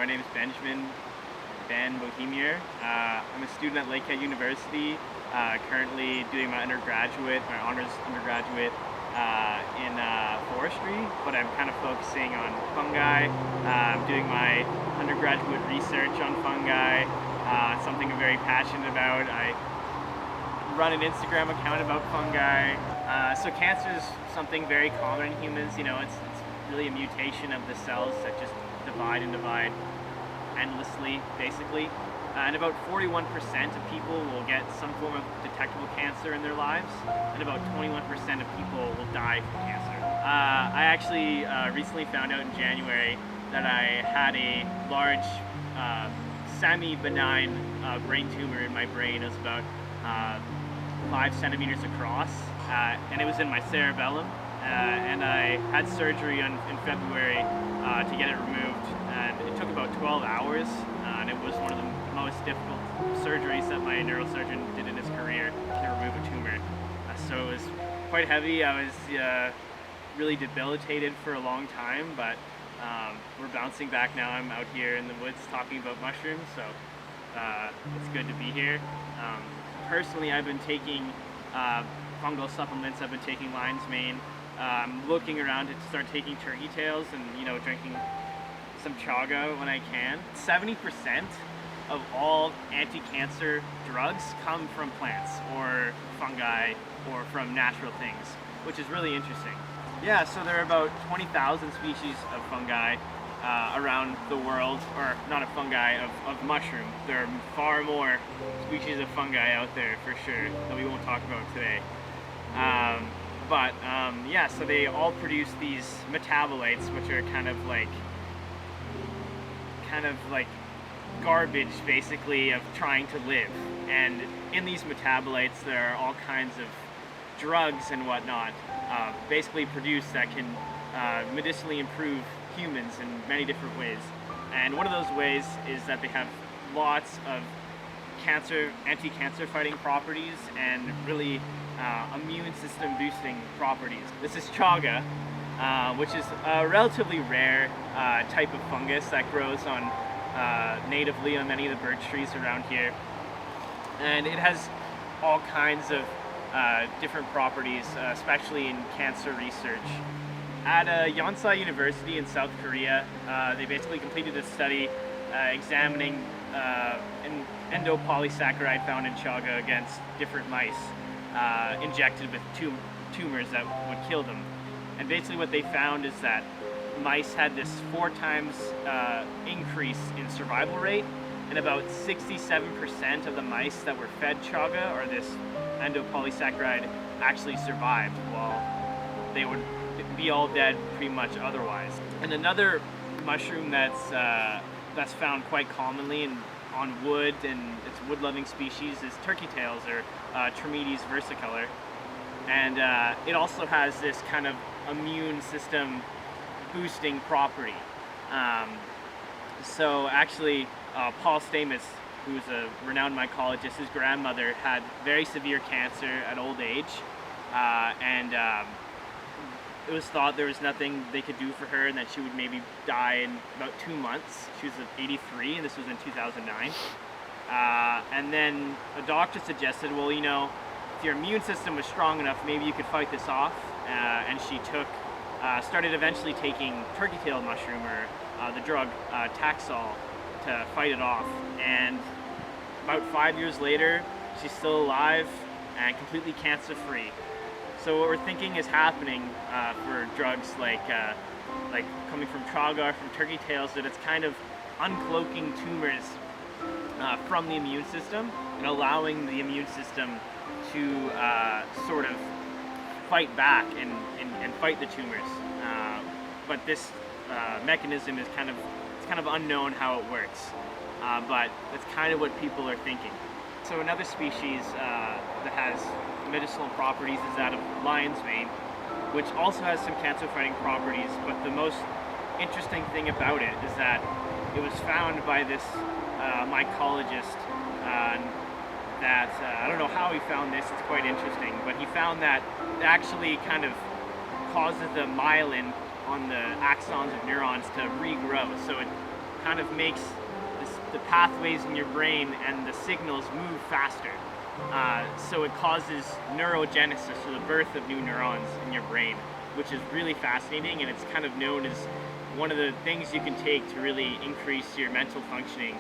My name is Benjiamin Bohemier. I'm a student at Lakehead University, currently doing my honors undergraduate in forestry, but I'm kind of focusing on fungi. I'm doing my undergraduate research on fungi, something I'm very passionate about. I run an Instagram account about fungi. So cancer is something very common in humans. It's really a mutation of the cells that just divide and divide endlessly, basically. And about 41% of people will get some form of detectable cancer in their lives, and about 21% of people will die from cancer. I actually recently found out in January that I had a large, semi-benign brain tumor in my brain. It was about 5 centimeters across, and it was in my cerebellum. And I had surgery in February to get it removed, and it took about 12 hours, and it was one of the most difficult surgeries that my neurosurgeon did in his career to remove a tumor. So it was quite heavy. I was really debilitated for a long time, but we're bouncing back now. I'm out here in the woods talking about mushrooms, so it's good to be here. Personally, I've been taking fungal supplements. I've been taking lion's mane. I'm looking around to start taking turkey tails and drinking some chaga when I can. 70% of all anti-cancer drugs come from plants or fungi or from natural things, which is really interesting. Yeah, so there are about 20,000 species of fungi around the world, or not of fungi, of mushroom. There are far more species of fungi out there for sure that we won't talk about today. Yeah, so they all produce these metabolites, which are kind of like garbage, basically, of trying to live. And in these metabolites, there are all kinds of drugs and whatnot, basically produced that can medicinally improve humans in many different ways. And one of those ways is that they have lots of anti-cancer fighting properties and really immune system boosting properties. This is chaga, which is a relatively rare type of fungus that grows on natively on many of the birch trees around here. And it has all kinds of different properties, especially in cancer research. At Yonsei University in South Korea, they basically completed a study examining an endopolysaccharide found in chaga against different mice injected with tumors that would kill them. And basically what they found is that mice had this 4 times increase in survival rate, and about 67% of the mice that were fed chaga, or this endopolysaccharide, actually survived, while they would be all dead pretty much otherwise. And another mushroom that's found quite commonly on wood, and it's wood-loving species, is turkey tails, or Trametes versicolor. And it also has this kind of immune system boosting property. So actually, Paul Stamets, who's a renowned mycologist, his grandmother had very severe cancer at old age, and it was thought there was nothing they could do for her and that she would maybe die in about 2 months. She was 83, and this was in 2009. And then a doctor suggested, well, if your immune system was strong enough, maybe you could fight this off. And she started eventually taking turkey tail mushroom, or the drug Taxol, to fight it off. And about 5 years later, she's still alive and completely cancer-free. So what we're thinking is happening for drugs like coming from chaga or from turkey tails, that it's kind of uncloaking tumors from the immune system and allowing the immune system to sort of fight back and fight the tumors. But this mechanism is kind of unknown how it works. But that's kind of what people are thinking. So another species that has medicinal properties is that of lion's mane, which also has some cancer-fighting properties. But the most interesting thing about it is that it was found by this mycologist that I don't know how he found this. It's quite interesting, but he found that it actually kind of causes the myelin on the axons of neurons to regrow. So it kind of makes the pathways in your brain and the signals move faster. So it causes neurogenesis, or the birth of new neurons in your brain, which is really fascinating, and it's kind of known as one of the things you can take to really increase your mental functioning